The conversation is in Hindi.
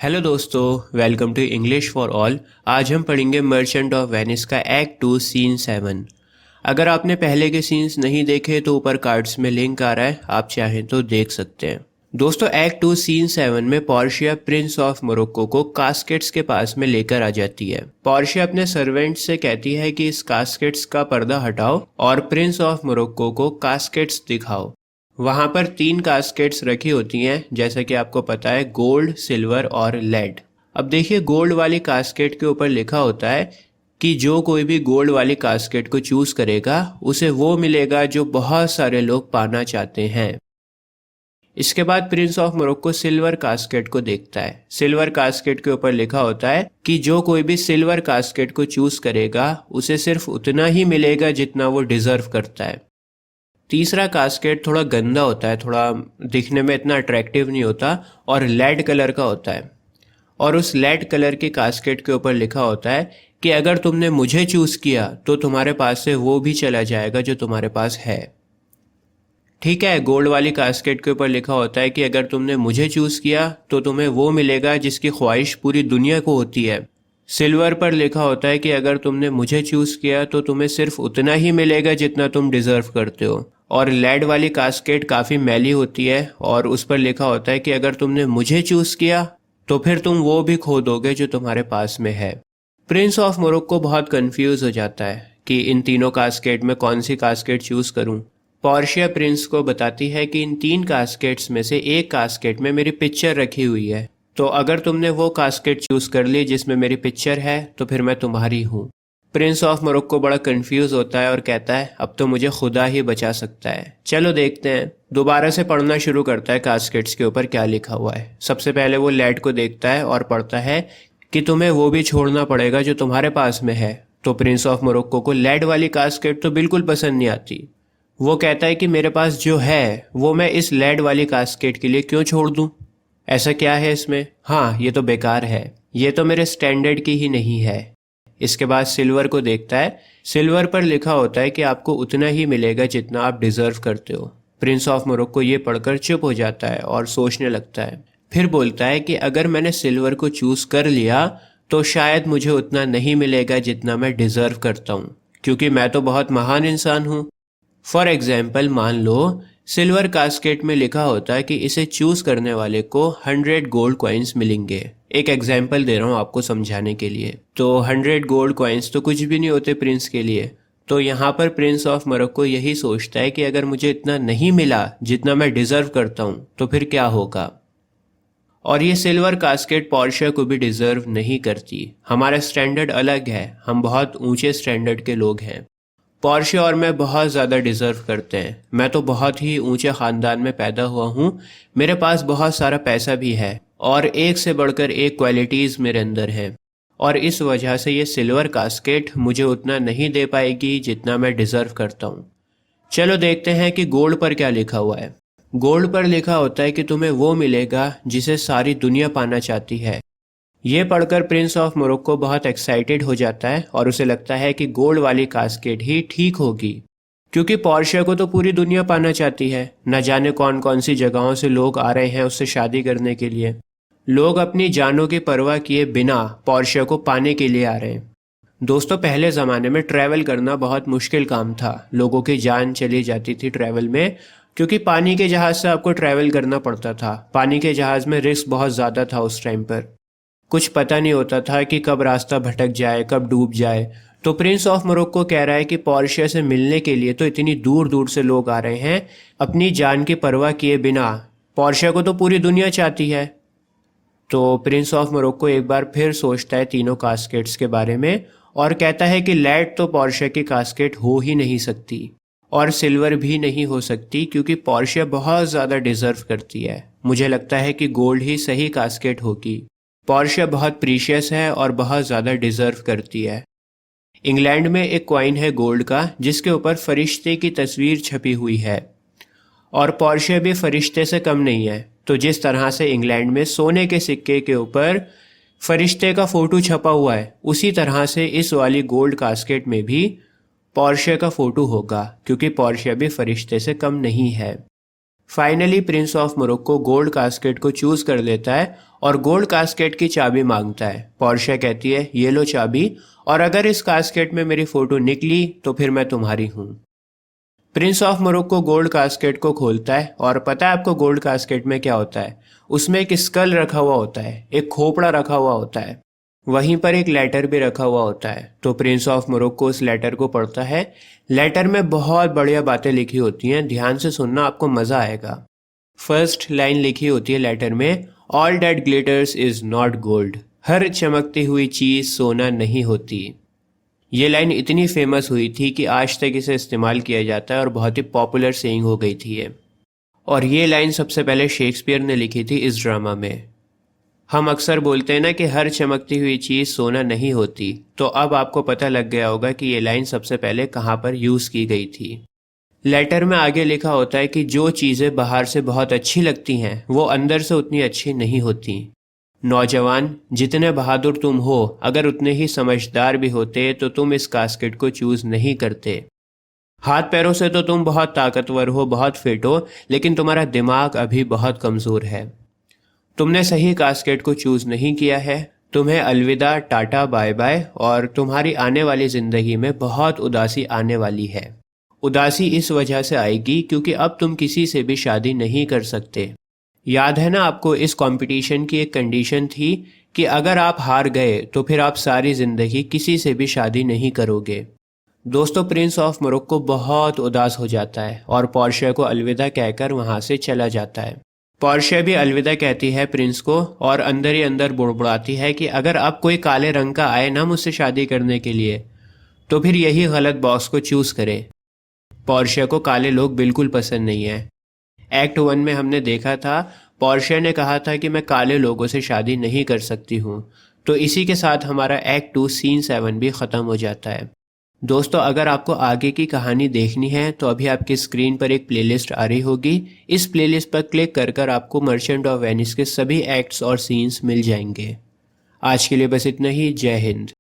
हेलो दोस्तों, welcome to English for all. आज हम पढ़ेंगे मर्चेंट ऑफ वेनिस का एक्ट 2 सीन 7। अगर आपने पहले के सीन्स नहीं देखे तो ऊपर कार्ड्स में लिंक आ रहा है, आप चाहें तो देख सकते हैं। दोस्तों, एक्ट 2 सीन 7 में पोर्शिया प्रिंस ऑफ मोरक्को को कास्केट्स के पास में लेकर आ जाती है। पोर्शिया अपने सर्वेंट से कहती है कि इस कास्केट्स का पर्दा हटाओ और प्रिंस ऑफ मोरक्को को कास्केट्स दिखाओ। वहां पर 3 कास्केट्स रखी होती हैं, जैसा कि आपको पता है, गोल्ड, सिल्वर और लेड। अब देखिए, गोल्ड वाली कास्केट के ऊपर लिखा होता है कि जो कोई भी गोल्ड वाली कास्केट को चूज करेगा उसे वो मिलेगा जो बहुत सारे लोग पाना चाहते हैं। इसके बाद Prince of Morocco silver casket को देखता है। सिल्वर कास्केट के ऊपर लिखा होता है कि जो कोई भी सिल्वर कास्केट को चूज करेगा उसे सिर्फ उतना ही मिलेगा जितना वो डिजर्व करता है। तीसरा कास्केट थोड़ा गंदा होता है, थोड़ा दिखने में इतना अट्रैक्टिव नहीं होता और लेड कलर का होता है। और उस लेड कलर के कास्केट के ऊपर लिखा होता है कि अगर तुमने मुझे चूज किया तो तुम्हारे पास से वो भी चला जाएगा जो तुम्हारे पास है। ठीक है, गोल्ड वाली कास्केट के ऊपर लिखा होता है कि अगर तुमने मुझे चूज किया तो तुम्हें वो मिलेगा जिसकी ख्वाहिश पूरी दुनिया को होती है। सिल्वर पर लिखा होता है कि अगर तुमने मुझे चूज किया तो तुम्हें सिर्फ उतना ही मिलेगा जितना तुम डिजर्व करते हो। और लेड वाली कास्केट काफ़ी मैली होती है और उस पर लिखा होता है कि अगर तुमने मुझे चूज़ किया तो फिर तुम वो भी खो दोगे जो तुम्हारे पास में है। प्रिंस ऑफ मोरक्को बहुत कंफ्यूज हो जाता है कि इन तीनों कास्केट में कौन सी कास्केट चूज़ करूं। पोर्शिया प्रिंस को बताती है कि इन 3 कास्केट्स में से एक कास्केट में मेरी पिक्चर रखी हुई है, तो अगर तुमने वो कास्केट चूज़ कर ली जिसमें मेरी पिक्चर है तो फिर मैं तुम्हारी हूँ। प्रिंस ऑफ मोरक्को बड़ा कंफ्यूज होता है और कहता है अब तो मुझे खुदा ही बचा सकता है। चलो देखते हैं। दोबारा से पढ़ना शुरू करता है कास्केट्स के ऊपर क्या लिखा हुआ है। सबसे पहले वो लेड को देखता है और पढ़ता है कि तुम्हें वो भी छोड़ना पड़ेगा जो तुम्हारे पास में है। तो प्रिंस ऑफ मोरक्को को लेड वाली कास्केट तो बिल्कुल पसंद नहीं आती। वो कहता है कि मेरे पास जो है वो मैं इस लेड वाली कास्केट के लिए क्यों छोड़ दूं? ऐसा क्या है इसमें? हाँ, ये तो बेकार है, ये तो मेरे स्टैंडर्ड की ही नहीं है। इसके बाद सिल्वर को देखता है। सिल्वर पर लिखा होता है कि आपको उतना ही मिलेगा जितना आप डिजर्व करते हो। प्रिंस ऑफ मोरक्को ये पढ़कर चुप हो जाता है और सोचने लगता है। फिर बोलता है कि अगर मैंने सिल्वर को चूज कर लिया तो शायद मुझे उतना नहीं मिलेगा जितना मैं डिजर्व करता हूँ, क्योंकि मैं तो बहुत महान इंसान हूँ। फॉर एग्जाम्पल, मान लो सिल्वर कास्केट में लिखा होता है कि इसे चूज करने वाले को 100 गोल्ड कॉइन्स मिलेंगे। एक एग्जाम्पल दे रहा हूँ आपको समझाने के लिए। तो 100 गोल्ड कॉइन्स तो कुछ भी नहीं होते प्रिंस के लिए। तो यहाँ पर प्रिंस ऑफ मोरक्को यही सोचता है कि अगर मुझे इतना नहीं मिला जितना मैं डिजर्व करता हूँ तो फिर क्या होगा। और ये सिल्वर कास्केट पोर्शिया को भी डिजर्व नहीं करती। हमारा स्टैंडर्ड अलग है, हम बहुत ऊंचे स्टैंडर्ड के लोग हैं। पोर्शिया और मैं बहुत ज़्यादा डिज़र्व करते हैं। मैं तो बहुत ही ऊंचे ख़ानदान में पैदा हुआ हूँ, मेरे पास बहुत सारा पैसा भी है और एक से बढ़कर एक क्वालिटीज़ मेरे अंदर हैं। और इस वजह से ये सिल्वर कास्केट मुझे उतना नहीं दे पाएगी जितना मैं डिज़र्व करता हूँ। चलो देखते हैं कि गोल्ड पर क्या लिखा हुआ है। गोल्ड पर लिखा होता है कि तुम्हें वो मिलेगा जिसे सारी दुनिया पाना चाहती है। ये पढ़कर प्रिंस ऑफ मोरक्को बहुत एक्साइटेड हो जाता है और उसे लगता है कि गोल्ड वाली कास्केट ही ठीक होगी, क्योंकि पोर्शिया को तो पूरी दुनिया पाना चाहती है। न जाने कौन कौन सी जगहों से लोग आ रहे हैं उससे शादी करने के लिए। लोग अपनी जानों की परवाह किए बिना पोर्शिया को पाने के लिए आ रहे हैं। दोस्तों, पहले ज़माने में ट्रैवल करना बहुत मुश्किल काम था। लोगों की जान चली जाती थी ट्रैवल में, क्योंकि पानी के जहाज़ से आपको ट्रैवल करना पड़ता था। पानी के जहाज़ में रिस्क बहुत ज़्यादा था उस टाइम पर। कुछ पता नहीं होता था कि कब रास्ता भटक जाए, कब डूब जाए। तो प्रिंस ऑफ मोरक्को कह रहा है कि पोर्शिया से मिलने के लिए तो इतनी दूर दूर से लोग आ रहे हैं अपनी जान की परवाह किए बिना। पोर्शिया को तो पूरी दुनिया चाहती है। तो प्रिंस ऑफ मोरक्को एक बार फिर सोचता है तीनों कास्केट्स के बारे में और कहता है कि लेड तो पोर्शिया की कास्केट हो ही नहीं सकती और सिल्वर भी नहीं हो सकती, क्योंकि पोर्शिया बहुत ज़्यादा डिजर्व करती है। मुझे लगता है कि गोल्ड ही सही कास्केट होगी। पोर्शिया बहुत प्रीशियस है और बहुत ज़्यादा डिजर्व करती है। इंग्लैंड में एक कॉइन है गोल्ड का जिसके ऊपर फरिश्ते की तस्वीर छपी हुई है, और पोर्शिया भी फरिश्ते से कम नहीं है। तो जिस तरह से इंग्लैंड में सोने के सिक्के के ऊपर फरिश्ते का फोटो छपा हुआ है, उसी तरह से इस वाली गोल्ड कास्केट में भी पोर्शिया का फोटो होगा, क्योंकि पोर्शिया भी फरिश्ते से कम नहीं है। Finally Prince of Morocco gold casket को चूज कर लेता है और गोल्ड कास्केट की चाबी मांगता है। पोर्शिया कहती है ये लो चाबी, और अगर इस कास्केट में मेरी फोटो निकली तो फिर मैं तुम्हारी हूँ। Prince of Morocco gold casket को खोलता है और पता है आपको गोल्ड कास्केट में क्या होता है? उसमें एक स्कल रखा हुआ होता है, एक खोपड़ा रखा हुआ होता है, वहीं पर एक लेटर भी रखा हुआ होता है। तो प्रिंस ऑफ मोरक्को उस लेटर को पढ़ता है। लेटर में बहुत बढ़िया बातें लिखी होती हैं, ध्यान से सुनना, आपको मज़ा आएगा। फर्स्ट लाइन लिखी होती है लेटर में, all that glitters is not gold, हर चमकती हुई चीज़ सोना नहीं होती। ये लाइन इतनी फेमस हुई थी कि आज तक इसे इस्तेमाल किया जाता है और बहुत ही पॉपुलर सेइंग हो गई थी ये। और ये लाइन सबसे पहले शेक्सपियर ने लिखी थी इस ड्रामा में। हम अक्सर बोलते हैं ना कि हर चमकती हुई चीज़ सोना नहीं होती, तो अब आपको पता लग गया होगा कि ये लाइन सबसे पहले कहाँ पर यूज़ की गई थी। लेटर में आगे लिखा होता है कि जो चीज़ें बाहर से बहुत अच्छी लगती हैं वो अंदर से उतनी अच्छी नहीं होती। नौजवान, जितने बहादुर तुम हो, अगर उतने ही समझदार भी होते तो तुम इस कास्केट को चूज़ नहीं करते। हाथ पैरों से तो तुम बहुत ताकतवर हो, बहुत फिट हो, लेकिन तुम्हारा दिमाग अभी बहुत कमज़ोर है। तुमने सही कास्केट को चूज़ नहीं किया है। तुम्हें अलविदा, टाटा, बाय बाय, और तुम्हारी आने वाली ज़िंदगी में बहुत उदासी आने वाली है। उदासी इस वजह से आएगी क्योंकि अब तुम किसी से भी शादी नहीं कर सकते। याद है ना आपको, इस कंपटीशन की एक कंडीशन थी कि अगर आप हार गए तो फिर आप सारी ज़िंदगी किसी से भी शादी नहीं करोगे। दोस्तों, प्रिंस ऑफ मोरक्को बहुत उदास हो जाता है और पोर्शिया को अलविदा कहकर वहाँ से चला जाता है। पोर्शिया भी अलविदा कहती है प्रिंस को और अंदर ही अंदर बुड़बुड़ाती है कि अगर अब कोई काले रंग का आए ना मुझसे शादी करने के लिए तो फिर यही गलत बॉक्स को चूज़ करे। पोर्शिया को काले लोग बिल्कुल पसंद नहीं है। एक्ट 1 में हमने देखा था, पोर्शिया ने कहा था कि मैं काले लोगों से शादी नहीं कर सकती हूँ। तो इसी के साथ हमारा एक्ट 2 सीन 7 भी ख़त्म हो जाता है। दोस्तों, अगर आपको आगे की कहानी देखनी है तो अभी आपकी स्क्रीन पर एक प्लेलिस्ट आ रही होगी। इस प्लेलिस्ट पर क्लिक कर आपको मर्चेंट ऑफ वेनिस के सभी एक्ट्स और सीन्स मिल जाएंगे। आज के लिए बस इतना ही। जय हिंद।